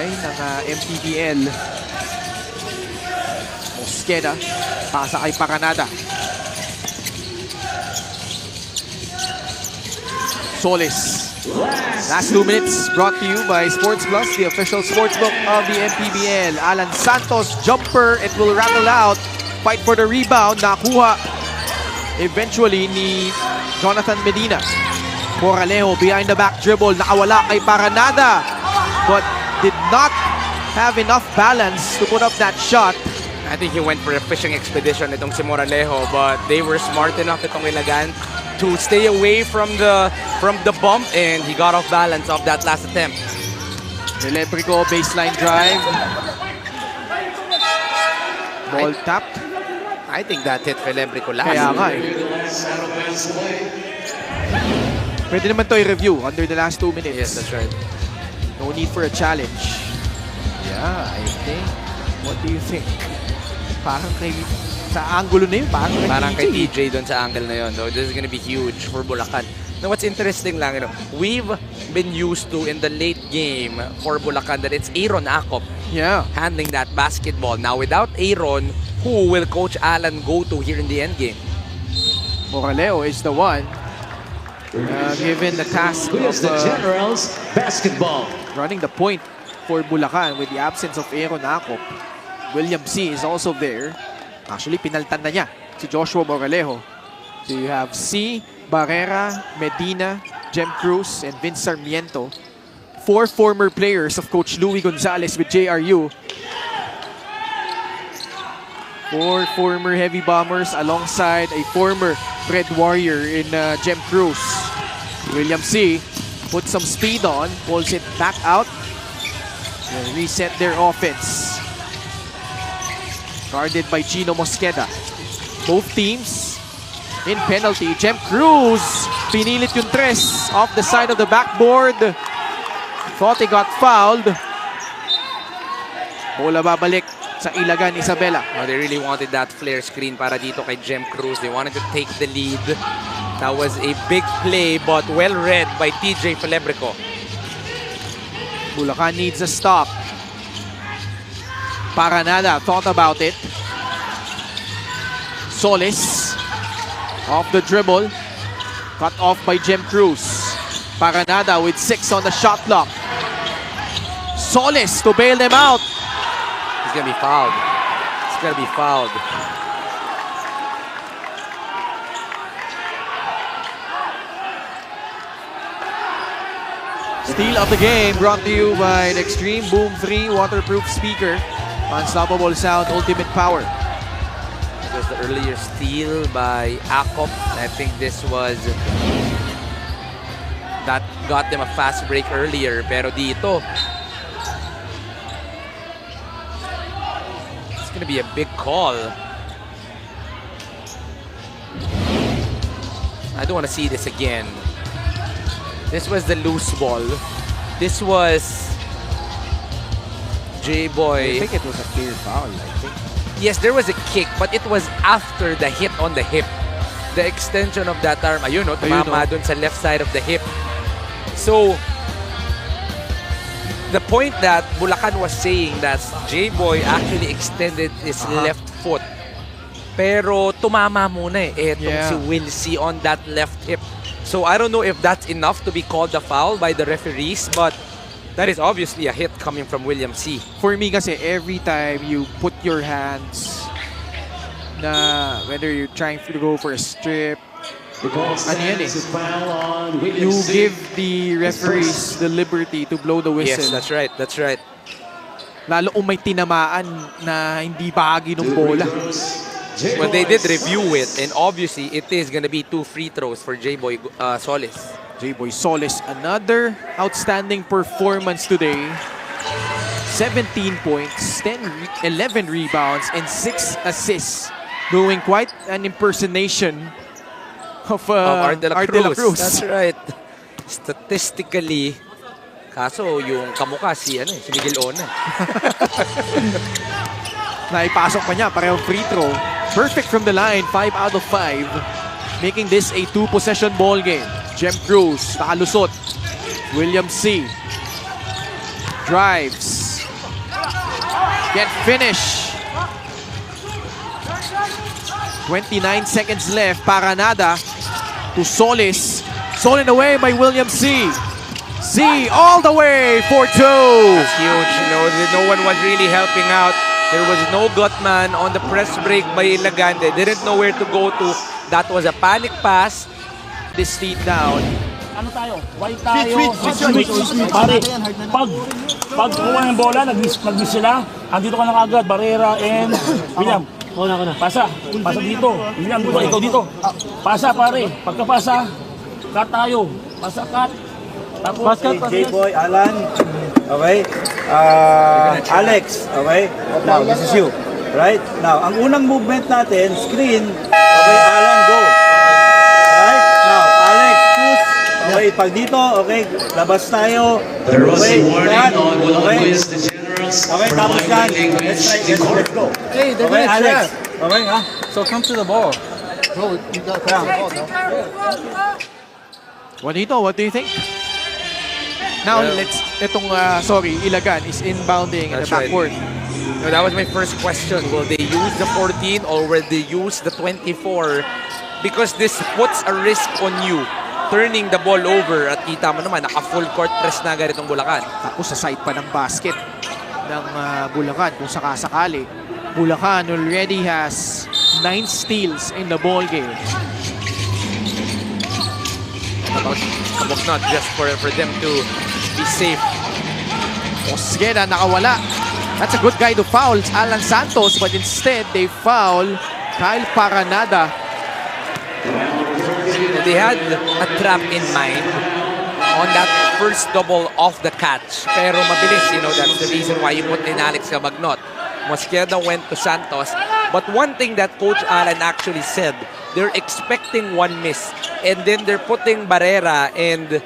ng MPBL. Mosqueda, pasa kay Pacanada. Solis. Last 2 minutes brought to you by Sports Plus, the official sportsbook of the MPBL. Alan Santos, jumper, it will rattle out. Fight for the rebound, nakuha eventually ni Jonathan Medina. Moralejo behind the back dribble, nakawala kay Pacanada, but did not have enough balance to put up that shot. I think he went for a fishing expedition itong si Moralejo, but they were smart enough itong Ilagan to stay away from the bump, and he got off balance of that last attempt. Celebrico baseline drive. Ball tapped. I think that hit Celebrico last. Kaya nga eh. Pwede naman to i-review under the last 2 minutes. Yes, that's right. No need for a challenge. Yeah, I think. What do you think? Parang kay... Sa angulo na yun, parang kay TJ doon sa angle na yun. So this is gonna be huge for Bulacan. Now what's interesting lang, we've been used to in the late game for Bulacan that it's Aaron Acop handling that basketball. Now without Aaron, who will Coach Alan go to here in the end game? Moralejo is the one given the task of the Generals basketball. Running the point for Bulacan with the absence of Aaron Acop. William C. is also there. Actually, pinaltan na niya si Joshua Moralejo. So you have C, Barrera, Medina, Jem Cruz, and Vince Sarmiento. 4 former players of Coach Louie Gonzalez with JRU. 4 former heavy bombers alongside a former Red Warrior in Jem Cruz. William C. put some speed on, pulls it back out, and reset their offense. Guarded by Gino Mosqueda. Both teams in penalty. Jem Cruz, pinilit yung tres off the side of the backboard. Thought he got fouled. Bola babalik sa Ilagan, Isabela. Oh, they really wanted that flare screen para dito kay Jem Cruz. They wanted to take the lead. That was a big play, but well read by TJ Celebrico. Bulacan needs a stop. Pacanada thought about it. Solis off the dribble. Cut off by Jem Cruz. Pacanada with 6 on the shot clock. Solis to bail them out. He's gonna be fouled. He's gonna be fouled. Steal of the game brought to you by the Extreme Boom 3 waterproof speaker. Unstoppable sound, ultimate power. It was the earlier steal by Acop. I think this was that got them a fast break earlier. Pero dito, it's gonna be a big call. I don't want to see this again. This was the loose ball. This was J-Boy. I think it was a clear foul, I think. Yes, there was a kick, but it was after the hit on the hip. The extension of that arm, ayun, no, tumama dun sa left side of the hip. So, the point that Bulacan was saying that J-Boy actually extended his left foot. Pero tumama muna eh. Etong si Will C on that left hip. So, I don't know if that's enough to be called a foul by the referees, but that is obviously a hit coming from William C. For me kasi, every time you put your hands na whether you're trying to go for a strip, ano yan eh, you give the referees the liberty to blow the whistle. Yes, that's right, that's right. Lalo kung may tinamaan na hindi bahagi ng bola. Well, they did review it, and obviously it is going to be 2 free throws for J-Boy Solis. J-Boy Solis, another outstanding performance today. 17 points, 11 rebounds, and 6 assists. Doing quite an impersonation of Art de la Cruz. That's right. Statistically, kaso yung kamukha si Miguel Ona. Naipasok pa niya, parehong free throw. Perfect from the line, 5 out of 5. Making this a 2-possession ball game. Jem Cruz, nakalusot. William C. drives. Can't finish. 29 seconds left. Paranada to Solis. Stolen away by William C. C all the way for 2. That's huge. You know, no one was really helping out. There was no Gutman on the press break by Ilagan. They didn't know where to go to. That was a panic pass. This lead down. Ano tayo? White tayo. Pare, pag kuha ng bola, nag-miss sila. Andito ka na kagad, Barrera and William. Pasa dito. William, ikaw dito. Pasa pare, pagkapasa, cut tayo. Pasa cut. Tapos J-Boy, Alan, okay? Alex, okay? Now, this is you. Right? Now, ang unang movement natin, screen, okay, Alan, go. Right? Now, Alex, choose. Okay, pag dito, okay, labas tayo. There was Okay, a warning yan. on Bulacan Okay. Quiz, the generals Okay, for tapos yan. violating Let's which try, let's go. Hey, they're Okay, gonna Alex. trap. Okay, ha? So come to the ball. Bro, you got to come to the ball, no? Juanito, what do you think? Now, Well, Ilagan is inbounding in the That's right. backward. No, that was my first question. Will they use the 14 or will they use the 24? Because this puts a risk on you turning the ball over at kita mo naman, naka-full court press na agad itong Bulacan. Tapos sa side pa ng basket ng Bulacan kung sakasakali. Bulacan already has 9 steals in the ball game. Kabog not just for them to be safe. Osgueda nakawala. That's a good guy to foul. It's Alan Santos, but instead they foul Kyle Paranada. They had a trap in mind on that first double off the catch. Pero mabilis, you know, that's the reason why you put in Alex Cabagnot. Mosqueda went to Santos. But one thing that Coach Alan actually said, they're expecting one miss. And then they're putting Barrera and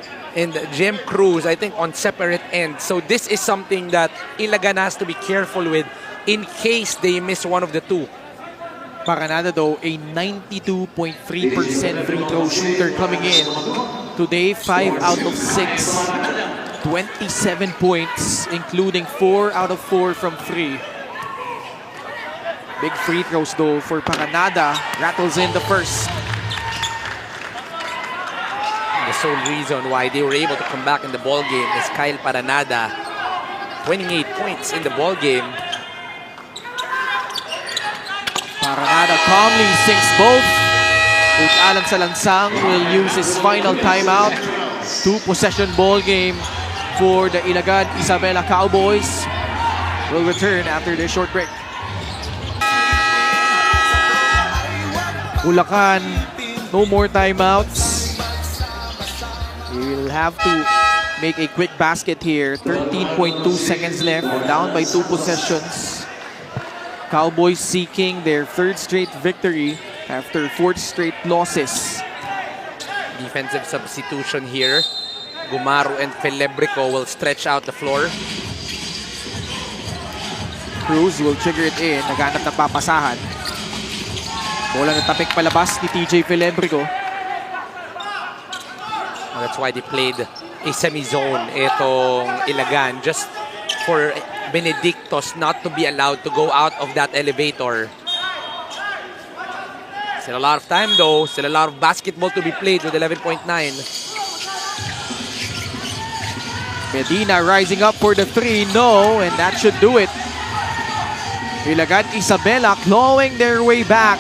Jim Cruz, I think, on separate ends. So this is something that Ilagan has to be careful with in case they miss one of the two. Paranada though, a 92.3% free throw shooter coming in. Today, 5 out of 6. 27 points, including 4 out of 4 from 3. Big free throws though for Paranada. Rattles in the first. The sole reason why they were able to come back in the ball game is Kyle Paranada. 28 points in the ball game. Paranada calmly sinks both. Coach Alan Salansang will use his final timeout. 2-possession ball game for the Ilagan Isabela Cowboys. Will return after this short break. Bulacan, no more timeouts. We'll have to make a quick basket here. 13.2 seconds left, down by 2 possessions. Cowboys seeking their 3rd straight victory after 4th straight losses. Defensive substitution here. Gumaro and Felebrico will stretch out the floor. Cruz will trigger it in. Naghanap ng papasahan. Bola na tapik palabas ni TJ Felebrico. Well, that's why they played a semi-zone itong Ilagan, just for Benedictos not to be allowed to go out of that elevator. Still a lot of time though, still a lot of basketball to be played with 11.9. Medina rising up for the 3. No, and that should do it. Ilagan Isabela clawing their way back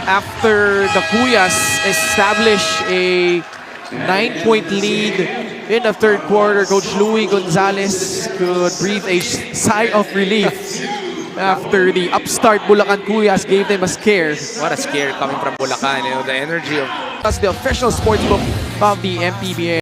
after the Cuyas establish a 9-point lead in the 3rd quarter. Coach Louie Gonzalez could breathe a sigh of relief after the upstart Bulacan Cuyas gave them a scare. What a scare coming from Bulacan, you know, the energy of That's the official sportsbook of the MPBL.